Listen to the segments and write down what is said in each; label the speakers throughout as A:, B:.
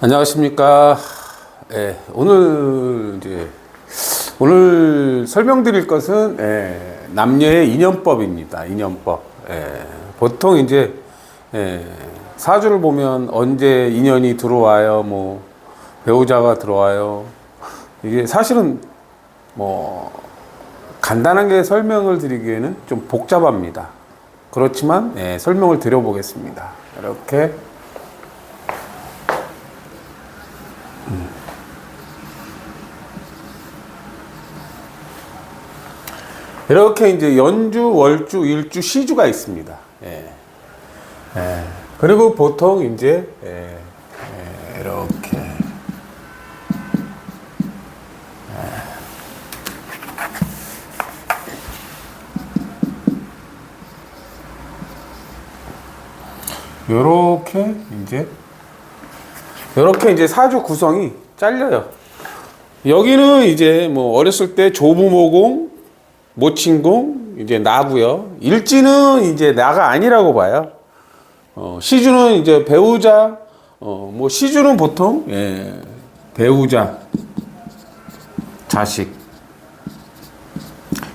A: 안녕하십니까. 오늘 설명드릴 것은 남녀의 인연법입니다. 인연법. 보통 이제 사주를 보면 언제 인연이 들어와요, 뭐 배우자가 들어와요. 이게 사실은 뭐 간단하게 설명을 드리기에는 좀 복잡합니다. 그렇지만 설명을 드려보겠습니다. 이렇게. 이렇게 이제 연주, 월주, 일주, 시주가 있습니다. 그리고 보통 이제 이렇게 요렇게 이제 사주 구성이 잘려요. 여기는 이제 뭐 어렸을 때 조부모공, 모친공, 이제 나고요. 일지는 이제 나가 아니라고 봐요. 시주는 이제 배우자, 뭐 시주는 보통 배우자, 자식,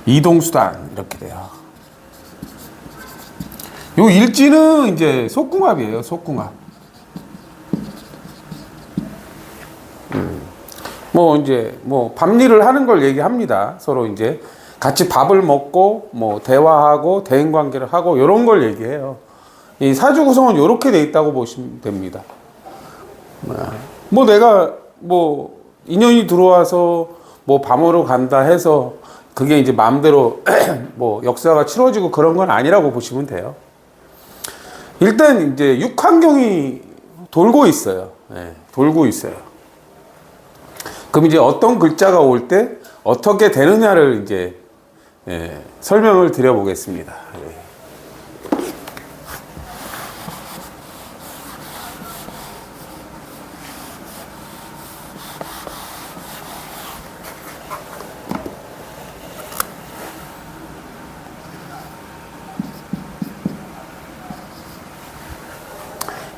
A: 이동수단 이렇게 돼요. 요 일지는 이제 속궁합이에요. 속궁합. 뭐 이제 뭐 밥일을 하는 걸 얘기합니다. 서로 이제 같이 밥을 먹고 뭐 대화하고 대인 관계를 하고 이런 걸 얘기해요. 이 사주 구성은 이렇게 돼 있다고 보시면 됩니다. 뭐 내가 뭐 인연이 들어와서 뭐 밤으로 간다 해서 그게 이제 마음대로 뭐 역사가 치러지고 그런 건 아니라고 보시면 돼요. 일단 이제 육환경이 돌고 있어요. 돌고 있어요. 그럼 이제 어떤 글자가 올 때 어떻게 되느냐를 이제 설명을 드려보겠습니다.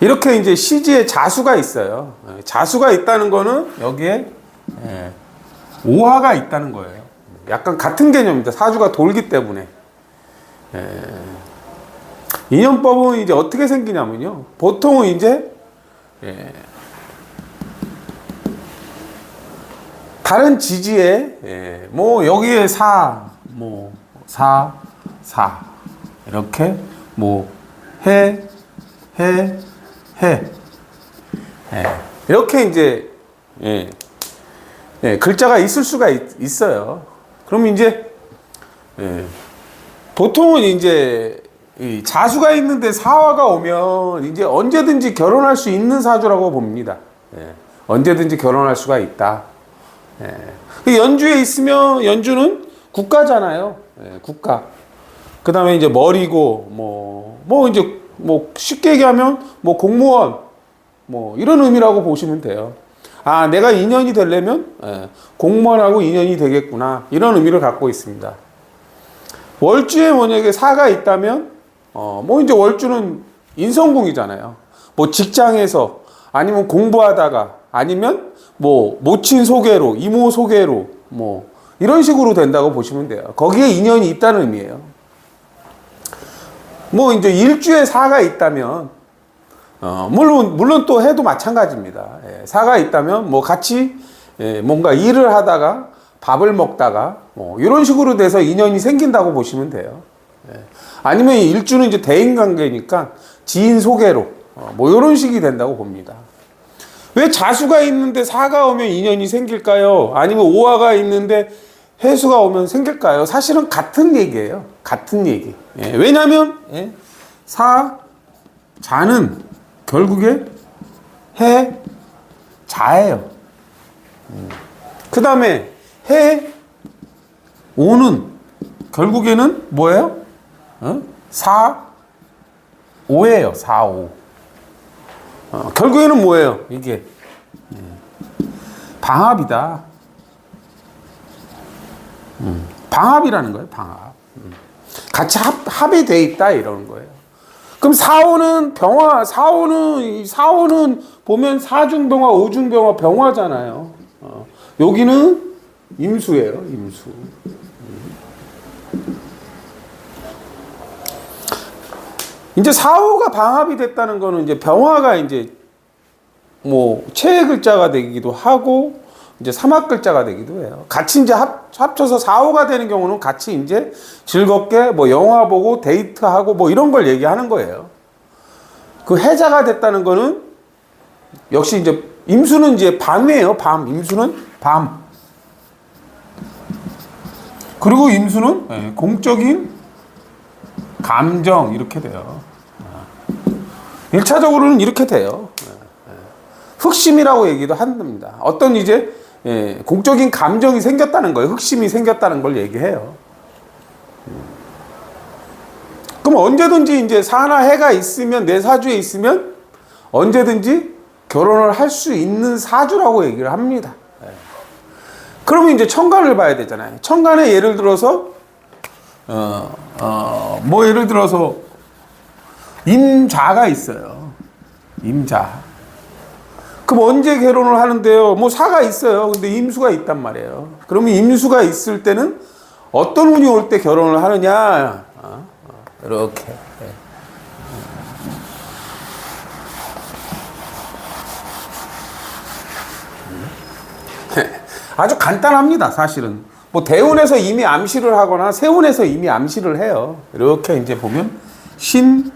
A: 이렇게 이제 시지에 자수가 있어요. 자수가 있다는 거는 여기에 오화가 있다는 거예요. 약간 같은 개념입니다. 사주가 돌기 때문에. 인연법은 이제 어떻게 생기냐면요. 보통은 이제 다른 지지에 뭐 여기에 뭐 사 이렇게 뭐 해 이렇게 이제 글자가 있을 수가 있어요. 그럼 이제 보통은 이제 이 자수가 있는데 사화가 오면 이제 언제든지 결혼할 수 있는 사주라고 봅니다. 언제든지 결혼할 수가 있다. 연주에 있으면 연주는 국가잖아요. 국가. 그 다음에 이제 머리고 뭐 이제 뭐 쉽게 얘기하면 뭐 공무원 뭐 이런 의미라고 보시면 돼요. 아, 내가 인연이 되려면 공무원하고 인연이 되겠구나 이런 의미를 갖고 있습니다. 월주에 만약에 사가 있다면 뭐 이제 월주는 인성궁이잖아요. 뭐 직장에서 아니면 공부하다가 아니면 뭐 모친 소개로 이모 소개로 뭐 이런 식으로 된다고 보시면 돼요. 거기에 인연이 있다는 의미예요. 뭐 이제 일주에 사가 있다면 물론 또 해도 마찬가지입니다. 사가 있다면 뭐 같이 뭔가 일을 하다가 밥을 먹다가 뭐 이런 식으로 돼서 인연이 생긴다고 보시면 돼요. 아니면 일주는 이제 대인관계니까 지인 소개로 뭐 이런 식이 된다고 봅니다. 왜 자수가 있는데 사가 오면 인연이 생길까요? 아니면 오화가 있는데 해수가 오면 생길까요? 사실은 같은 얘기예요. 같은 얘기. 왜냐하면 자는 결국에 자예요. 그 다음에 오는 결국에는 뭐예요? 오예요. 오. 결국에는 뭐예요? 이게 방합이다. 방합이라는 거예요. 방합. 같이 합이 돼 있다 이러는 거예요. 그럼 사오는 보면 사중병화, 오중병화, 병화잖아요. 여기는 임수예요, 임수. 이제 사오가 방합이 됐다는 거는 이제 병화가 이제 뭐 최애 글자가 되기도 하고 이제 삼합 글자가 되기도 해요. 같이 이제 합쳐서 사오가 되는 경우는 같이 이제 즐겁게 뭐 영화 보고 데이트하고 뭐 이런 걸 얘기하는 거예요. 그 해자가 됐다는 거는 역시 이제 임수는 이제 밤이에요. 밤. 임수는 밤. 그리고 임수는 공적인 감정 이렇게 돼요. 1차적으로는 이렇게 돼요. 흑심이라고 얘기도 한답니다. 어떤 이제 공적인 감정이 생겼다는 거예요. 흑심이 생겼다는 걸 얘기해요. 그럼 언제든지 이제 사나 해가 있으면 내 사주에 있으면 언제든지 결혼을 할 수 있는 사주라고 얘기를 합니다. 그러면 이제 천간을 봐야 되잖아요. 천간에 예를 들어서 뭐 예를 들어서 임자가 있어요. 임자. 그럼 언제 결혼을 하는데요? 뭐 사가 있어요. 근데 임수가 있단 말이에요. 그러면 임수가 있을 때는 어떤 운이 올 때 결혼을 하느냐? 이렇게. 아주 간단합니다, 사실은. 뭐 대운에서 이미 암시를 하거나 세운에서 이미 암시를 해요. 이렇게 이제 보면 신임이고,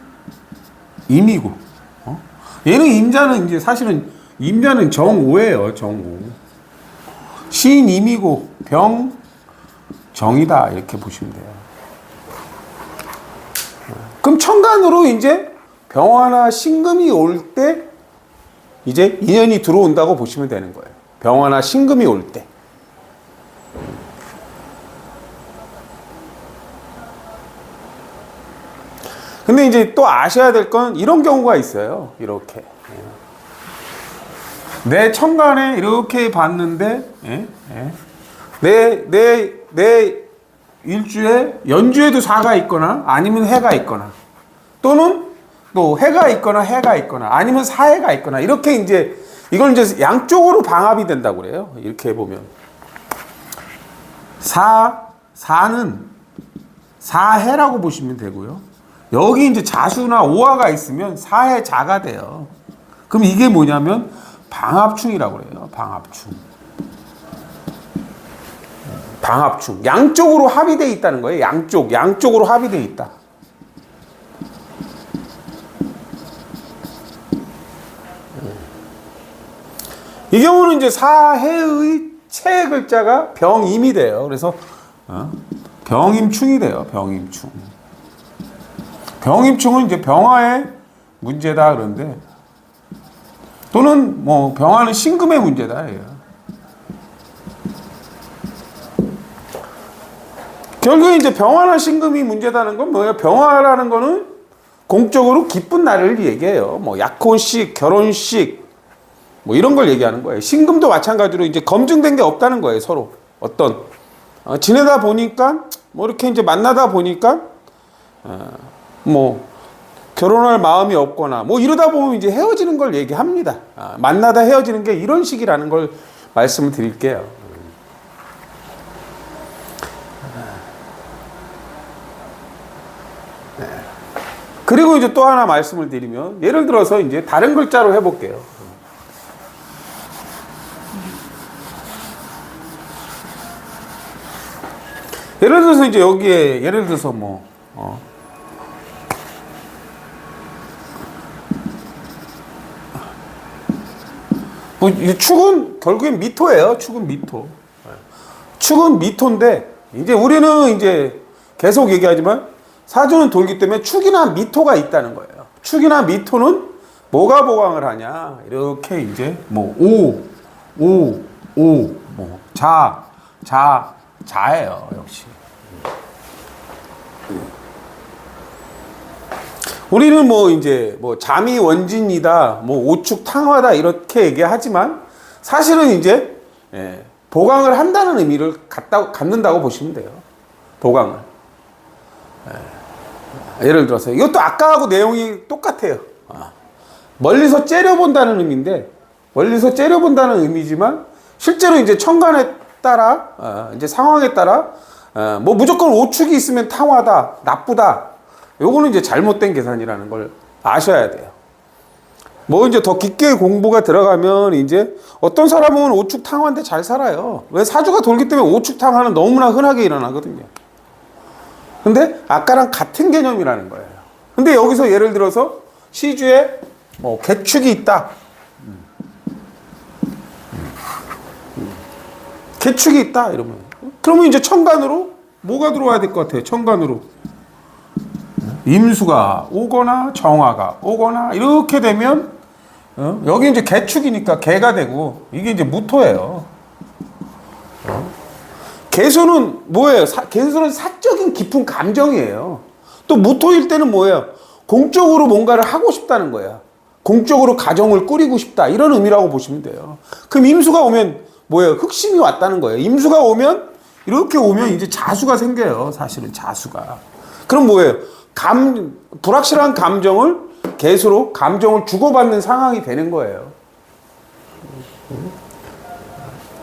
A: 얘는 임자는 이제 사실은 임자는 정오예요, 정오. 신임이고 병정이다 이렇게 보시면 돼요. 그럼 천간으로 이제 병화나 신금이 올 때 이제 인연이 들어온다고 보시면 되는 거예요. 병화나 신금이 올 때. 근데 이제 또 아셔야 될 건 이런 경우가 있어요. 이렇게. 내 천간에 이렇게 봤는데, 내 일주에, 연주에도 사가 있거나, 아니면 해가 있거나, 또는 또 해가 있거나, 아니면 사해가 있거나, 이렇게 이제, 이걸 이제 양쪽으로 방합이 된다고 그래요. 이렇게 보면. 사는 사해라고 보시면 되고요. 여기 이제 자수나 오화가 있으면 사해자가 돼요. 그럼 이게 뭐냐면 방합충이라고 그래요. 방합충. 양쪽으로 합의되어 있다는 거예요. 양쪽으로 합의되어 있다. 이 경우는 이제 사해의 채 글자가 병임이 돼요. 그래서 병임충이 돼요. 병임충은 이제 병화의 문제다 그런데, 또는 뭐 병화는 신금의 문제다. 결국에 이제 병화나 신금이 문제다는 건 뭐예요? 병화라는 거는 공적으로 기쁜 날을 얘기해요. 뭐 약혼식, 결혼식, 뭐 이런 걸 얘기하는 거예요. 신금도 마찬가지로 이제 검증된 게 없다는 거예요. 서로 어떤 지내다 보니까 뭐 이렇게 이제 만나다 보니까 뭐 결혼할 마음이 없거나 뭐 이러다 보면 이제 헤어지는 걸 얘기합니다. 만나다 헤어지는 게 이런 식이라는 걸 말씀을 드릴게요. 그리고 이제 또 하나 말씀을 드리면, 예를 들어서 이제 다른 글자로 해볼게요. 예를 들어서 이제 여기에 예를 들어서 뭐 축은 결국엔 미토예요. 축은 미토인데, 이제 우리는 이제 계속 얘기하지만 사주는 돌기 때문에 축이나 미토가 있다는 거예요. 축이나 미토는 뭐가 보강을 하냐? 이렇게 이제 뭐 뭐 자예요. 역시. 우리는 뭐 이제 뭐 잠이 원진이다, 뭐 오축 탕화다 이렇게 얘기하지만 사실은 이제 보강을 한다는 의미를 갖는다고 보시면 돼요. 보강을. 예를 들어서 이것도 아까하고 내용이 똑같아요. 멀리서 째려본다는 의미인데, 멀리서 째려본다는 의미지만 실제로 이제 천간에 따라 이제 상황에 따라 뭐 무조건 오축이 있으면 탕화다, 나쁘다. 요거는 이제 잘못된 계산이라는 걸 아셔야 돼요. 뭐 이제 더 깊게 공부가 들어가면 이제 어떤 사람은 오축 탕화인데 잘 살아요. 왜? 사주가 돌기 때문에 오축 탕화는 너무나 흔하게 일어나거든요. 근데 아까랑 같은 개념이라는 거예요. 근데 여기서 예를 들어서 시주에 뭐 개축이 있다. 개축이 있다 이러면, 그러면 이제 천간으로 뭐가 들어와야 될 것 같아요? 천간으로 임수가 오거나 정화가 오거나 이렇게 되면 여기 이제 개축이니까 개가 되고, 이게 이제 무토예요. 개수는 뭐예요? 개수는 사적인 깊은 감정이에요. 또 무토일 때는 뭐예요? 공적으로 뭔가를 하고 싶다는 거야. 공적으로 가정을 꾸리고 싶다, 이런 의미라고 보시면 돼요. 그럼 임수가 오면 뭐예요? 흑심이 왔다는 거예요. 임수가 오면, 이렇게 오면 이제 자수가 생겨요. 사실은 자수가. 그럼 뭐예요? 불확실한 감정을 개수로 감정을 주고받는 상황이 되는 거예요.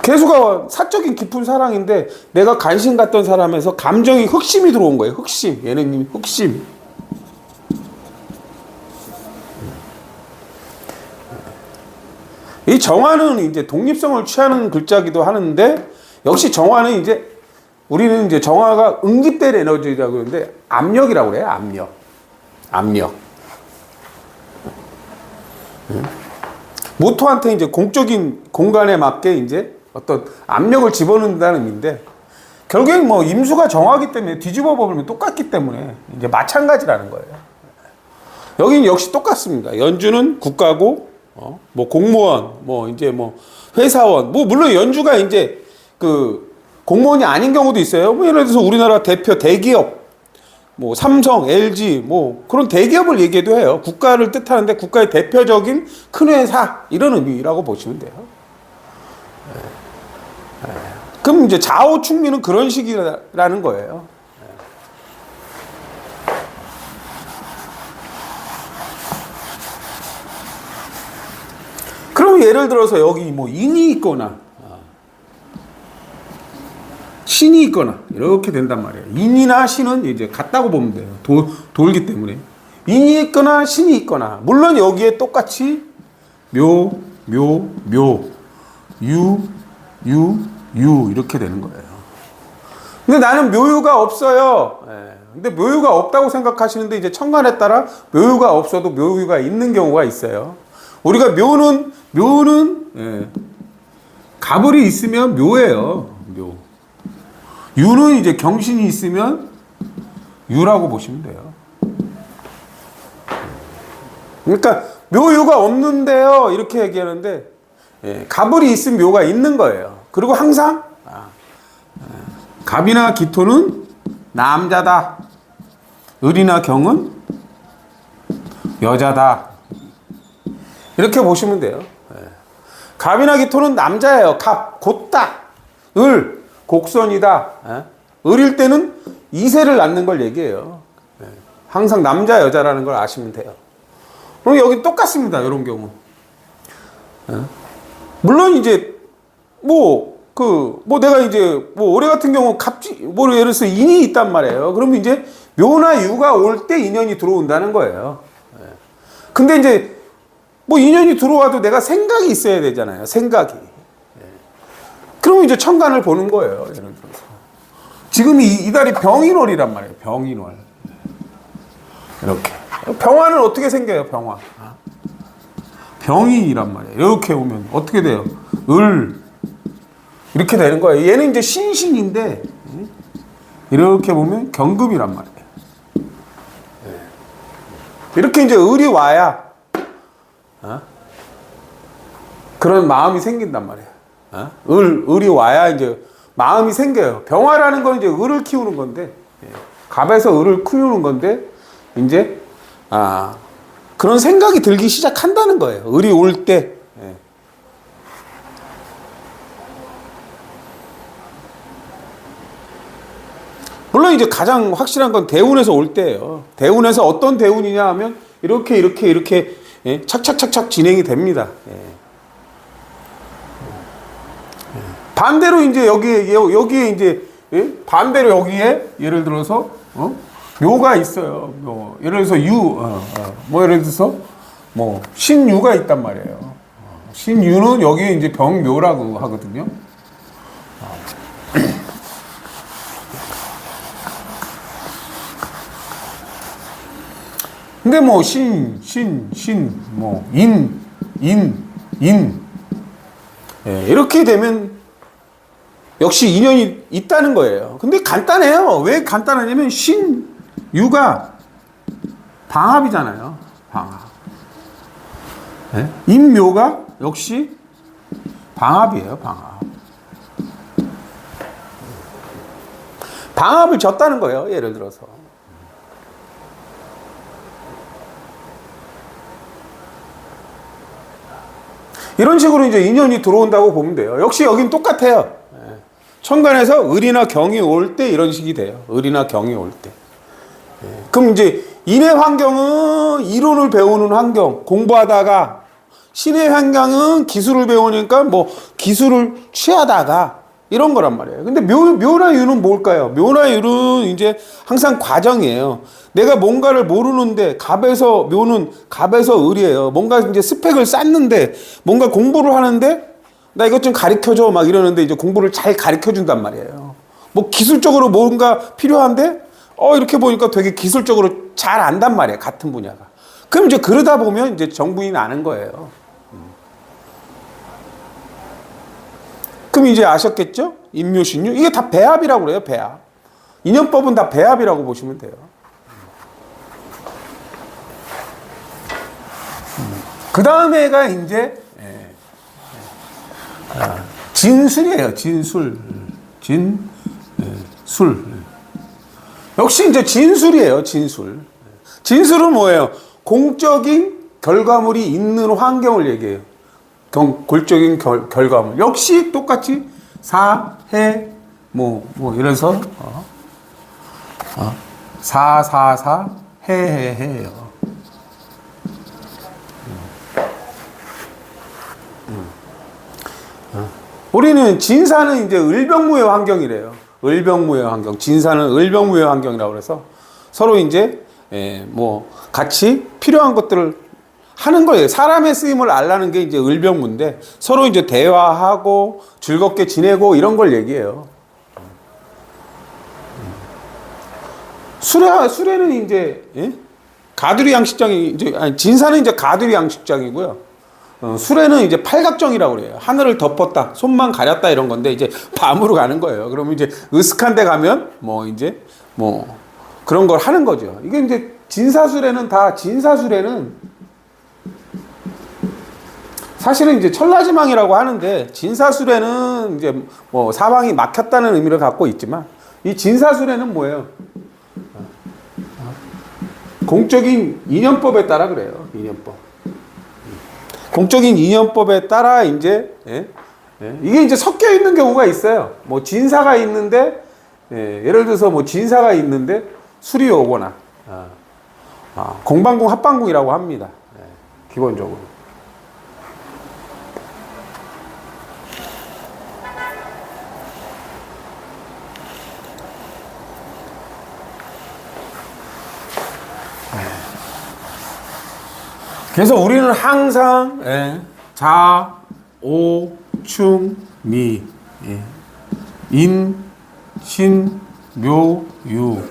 A: 개수가 사적인 깊은 사랑인데 내가 관심 갖던 사람에서 감정이 흑심이 들어온 거예요. 흑심. 얘는 흑심. 이 정화는 이제 독립성을 취하는 글자기도 하는데, 역시 정화는 이제 우리는 이제 정화가 응집될 에너지라고 그러는데 압력이라고 그래요. 압력. 모토한테 이제 공적인 공간에 맞게 이제 어떤 압력을 집어넣는다는 의미인데, 결국엔 뭐 임수가 정화기 때문에 뒤집어 보면 똑같기 때문에 이제 마찬가지라는 거예요. 여기는 역시 똑같습니다. 연주는 국가고, 뭐 공무원, 뭐 이제 뭐 회사원, 뭐 물론 연주가 이제 그 공무원이 아닌 경우도 있어요. 뭐 예를 들어서 우리나라 대표 대기업, 뭐 삼성, LG, 뭐 그런 대기업을 얘기해도 해요. 국가를 뜻하는데 국가의 대표적인 큰 회사, 이런 의미라고 보시면 돼요. 그럼 이제 좌우충미는 그런 식이라는 거예요. 그럼 예를 들어서 여기 뭐 인이 있거나 신이 있거나 이렇게 된단 말이에요. 인이나 신은 이제 같다고 보면 돼요. 돌기 때문에. 인이 있거나 신이 있거나, 물론 여기에 똑같이 묘, 유 이렇게 되는 거예요. 근데 나는 묘유가 없어요. 근데 묘유가 없다고 생각하시는데 이제 천간에 따라 묘유가 없어도 묘유가 있는 경우가 있어요. 우리가 묘는 가불이 있으면 묘예요. 묘. 유는 이제 경신이 있으면 유라고 보시면 돼요. 그러니까 묘유가 없는데요, 이렇게 얘기하는데, 가불이 있으면 묘가 있는 거예요. 그리고 항상 갑이나 기토는 남자다, 을이나 경은 여자다, 이렇게 보시면 돼요. 갑이나 기토는 남자예요. 갑, 곧다. 을, 곡선이다. 을일 때는 이세를 낳는 걸 얘기해요. 항상 남자, 여자라는 걸 아시면 돼요. 그럼 여기 똑같습니다. 이런 경우. 물론 이제 내가 이제 올해 같은 경우 예를 들어서 인이 있단 말이에요. 그러면 이제 묘나 유가 올 때 인연이 들어온다는 거예요. 근데 이제 인연이 들어와도 내가 생각이 있어야 되잖아요. 생각이. 그러면 이제 천간을 보는 거예요. 예를 들어서. 지금 이 달이 병인월이란 말이에요. 병인월. 이렇게. 병화는 어떻게 생겨요? 병화. 병인이란 말이에요. 이렇게 오면 어떻게 돼요? 을. 이렇게 되는 거예요. 얘는 이제 신신인데, 이렇게 보면 경금이란 말이에요. 이렇게 이제 을이 와야, 그런 마음이 생긴단 말이에요. 을이 와야 이제 마음이 생겨요. 병화라는 건 이제 을을 키우는 건데, 갑에서 을을 키우는 건데, 이제, 그런 생각이 들기 시작한다는 거예요. 을이 올 때. 물론 이제 가장 확실한 건 대운에서 올 때예요. 대운에서 어떤 대운이냐 하면 이렇게 예, 착착착착 진행이 됩니다. 예. 반대로 이제 여기에 이제 예? 반대로 여기에 예를 들어서 묘가 있어요. 묘. 예를 들어서 뭐 예를 들어서 뭐 신유가 있단 말이에요. 신유는 여기에 이제 병묘라고 하거든요. 근데 뭐 뭐 예, 이렇게 되면 역시 인연이 있다는 거예요. 근데 간단해요. 왜 간단하냐면 신유가 방합이잖아요. 방합. 예? 인묘가 역시 방합이에요. 방합. 방합을 졌다는 거예요. 예를 들어서. 이런 식으로 이제 인연이 들어온다고 보면 돼요. 역시 여긴 똑같아요. 천간에서 을이나 경이 올 때 이런 식이 돼요. 을이나 경이 올 때. 그럼 이제 인의 환경은 이론을 배우는 환경, 공부하다가 신의 환경은 기술을 배우니까 뭐 기술을 취하다가 이런 거란 말이에요. 근데 묘나 유는 뭘까요? 묘나 유는 이제 항상 과정이에요. 내가 뭔가를 모르는데 묘는 갑에서 을이에요. 뭔가 이제 스펙을 쌓는데 뭔가 공부를 하는데 나 이것 좀 가르쳐줘 막 이러는데 이제 공부를 잘 가르쳐준단 말이에요. 뭐 기술적으로 뭔가 필요한데 이렇게 보니까 되게 기술적으로 잘 안단 말이에요. 같은 분야가. 그럼 이제 그러다 보면 이제 정분이 나는 거예요. 그럼 이제 아셨겠죠? 인묘신유 이게 다 배합이라고 그래요. 배합. 인연법은 다 배합이라고 보시면 돼요. 그 다음에가 이제 진술이에요. 진술. 역시 이제 진술이에요. 진술. 진술은 뭐예요? 공적인 결과물이 있는 환경을 얘기해요. 골적인 결과물. 역시 똑같이 사해 이래서 사사사 해해해요. 우리는 진사는 이제 을병무의 환경이래요. 을병무의 환경. 진사는 을병무의 환경이라고 그래서 서로 이제 뭐 같이 필요한 것들을 하는 거예요. 사람의 쓰임을 알라는 게 이제 을병무인데 서로 이제 대화하고 즐겁게 지내고 이런 걸 얘기해요. 수레는 이제 가두리 양식장이 이제 진사는 이제 가두리 양식장이고요. 수레는 이제 팔각정이라고 그래요. 하늘을 덮었다, 손만 가렸다 이런 건데 이제 밤으로 가는 거예요. 그러면 이제 으슥한 데 가면 그런 걸 하는 거죠. 이게 이제 진사수레는 사실은 이제 천라지망이라고 하는데 진사수레는 이제 뭐 사방이 막혔다는 의미를 갖고 있지만 이 진사수레는 뭐예요? 공적인 인연법에 따라 그래요. 인연법. 공적인 인연법에 따라 이제 이게 이제 섞여 있는 경우가 있어요. 뭐 진사가 있는데 예를 들어서 뭐 진사가 있는데 술이 오거나 공방궁 합방궁이라고 합니다. 기본적으로. 그래서 우리는 항상 자, 오, 충, 미, 인, 신, 묘, 유,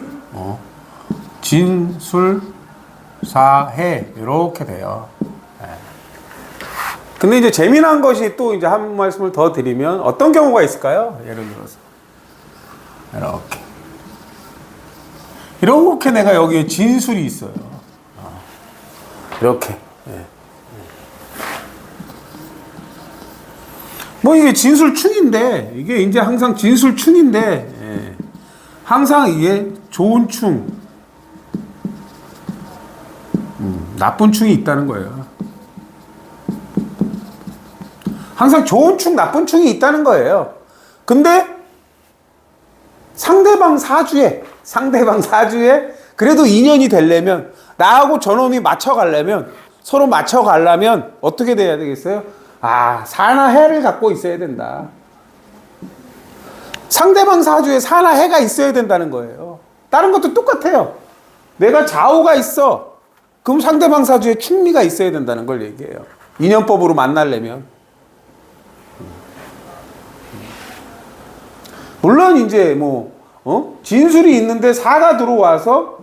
A: 진, 술, 사, 해 이렇게 돼요. 근데 이제 재미난 것이 또 이제 한 말씀을 더 드리면 어떤 경우가 있을까요? 예를 들어서 이렇게 내가 여기에 진술이 있어요. 이렇게. 뭐 이게 진술충인데 이게 이제 항상 진술충인데 항상 이게 좋은 충, 나쁜 충이 있다는 거예요. 항상 좋은 충, 나쁜 충이 있다는 거예요. 근데 상대방 사주에 그래도 인연이 되려면, 나하고 저놈이 맞춰가려면, 서로 맞춰가려면 어떻게 돼야 되겠어요? 사나 해를 갖고 있어야 된다. 상대방 사주에 사나 해가 있어야 된다는 거예요. 다른 것도 똑같아요. 내가 좌우가 있어. 그럼 상대방 사주에 충미가 있어야 된다는 걸 얘기해요. 인연법으로 만나려면. 물론 이제 진술이 있는데 사가 들어와서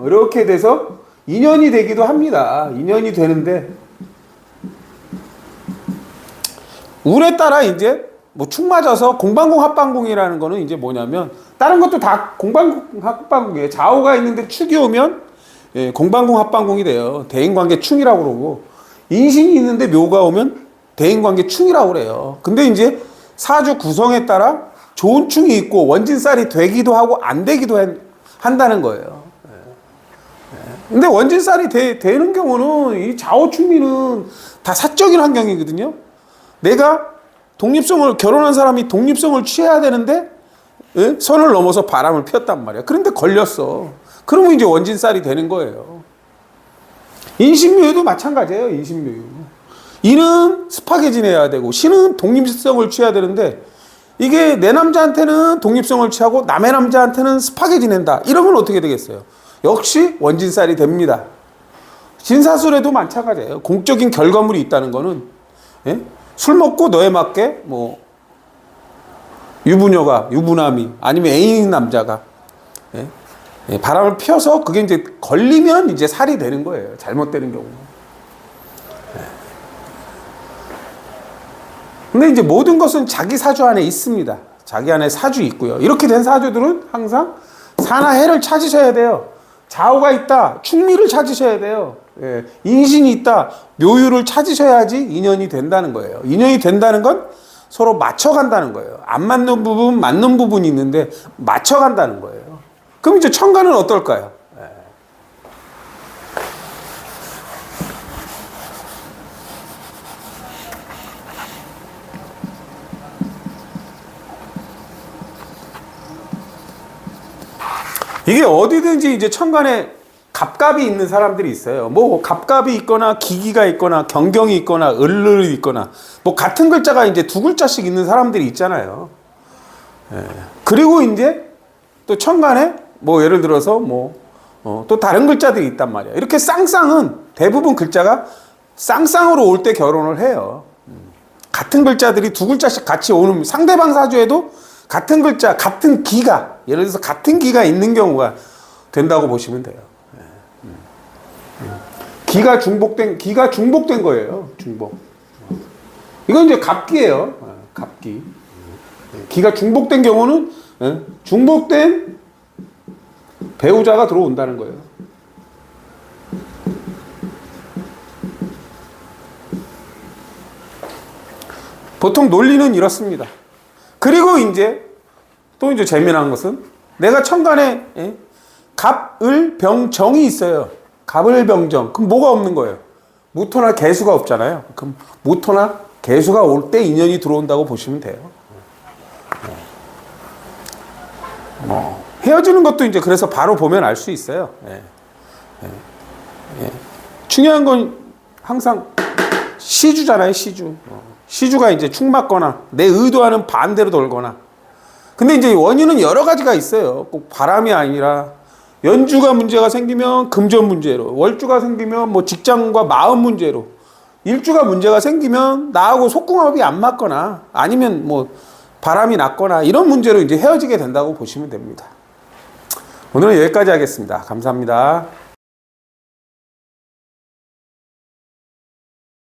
A: 이렇게 돼서 인연이 되기도 합니다. 인연이 되는데 운에 따라 이제 축 맞아서 공방공 합방공이라는 거는 이제 뭐냐면, 다른 것도 다 공방공 합방공이에요. 좌우가 있는데 축이 오면 공방공 합방공이 돼요. 대인관계 충이라고 그러고, 인신이 있는데 묘가 오면 대인관계 충이라고 그래요. 근데 이제 사주 구성에 따라 좋은 충이 있고 원진살이 되기도 하고 안 되기도 한다는 거예요. 근데 원진살이 되는 경우는 이 좌우충미는 다 사적인 환경이거든요. 내가 결혼한 사람이 독립성을 취해야 되는데 선을 넘어서 바람을 피웠단 말이야. 그런데 걸렸어. 그러면 이제 원진살이 되는 거예요. 인신묘유도 마찬가지예요. 인신묘유. 이는 습하게 지내야 되고 신은 독립성을 취해야 되는데, 이게 내 남자한테는 독립성을 취하고 남의 남자한테는 습하게 지낸다. 이러면 어떻게 되겠어요? 역시 원진살이 됩니다. 진사술에도 마찬가지예요. 공적인 결과물이 있다는 거는, 술 먹고 너에 맞게 유부녀가, 유부남이, 아니면 애인 남자가 바람을 피워서 그게 이제 걸리면 이제 살이 되는 거예요. 잘못되는 경우. 근데 이제 모든 것은 자기 사주 안에 있습니다. 자기 안에 사주 있고요. 이렇게 된 사주들은 항상 사나 해를 찾으셔야 돼요. 좌우가 있다, 충미를 찾으셔야 돼요. 인신이 있다, 묘유를 찾으셔야지 인연이 된다는 거예요. 인연이 된다는 건 서로 맞춰간다는 거예요. 안 맞는 부분, 맞는 부분이 있는데 맞춰간다는 거예요. 그럼 이제 천간은 어떨까요? 이게 어디든지 이제 천간에 갑갑이 있는 사람들이 있어요. 갑갑이 있거나 기기가 있거나 경경이 있거나 을을이 있거나 같은 글자가 이제 두 글자씩 있는 사람들이 있잖아요. 그리고 이제 또 천간에 예를 들어서 또 다른 글자들이 있단 말이야. 이렇게 쌍쌍은 대부분 글자가 쌍쌍으로 올 때 결혼을 해요. 같은 글자들이 두 글자씩 같이 오는, 상대방 사주에도 같은 글자, 같은 기가, 예를 들어서 같은 기가 있는 경우가 된다고 보시면 돼요. 기가 중복된 거예요. 중복. 이건 이제 갑기예요. 갑기. 기가 중복된 경우는 중복된 배우자가 들어온다는 거예요. 보통 논리는 이렇습니다. 그리고 또 재미난 것은, 내가 천간에 갑을 병정이 있어요. 갑을 병정. 그럼 뭐가 없는 거예요? 무토나 개수가 없잖아요. 그럼 무토나 개수가 올 때 인연이 들어온다고 보시면 돼요. 헤어지는 것도 이제 그래서 바로 보면 알 수 있어요. 중요한 건 항상 시주잖아요. 시주가 이제 축 맞거나 내 의도와는 반대로 돌거나. 근데 이제 원인은 여러 가지가 있어요. 꼭 바람이 아니라 연주가 문제가 생기면 금전 문제로, 월주가 생기면 직장과 마음 문제로, 일주가 문제가 생기면 나하고 속궁합이 안 맞거나 아니면 바람이 났거나 이런 문제로 이제 헤어지게 된다고 보시면 됩니다. 오늘은 여기까지 하겠습니다. 감사합니다.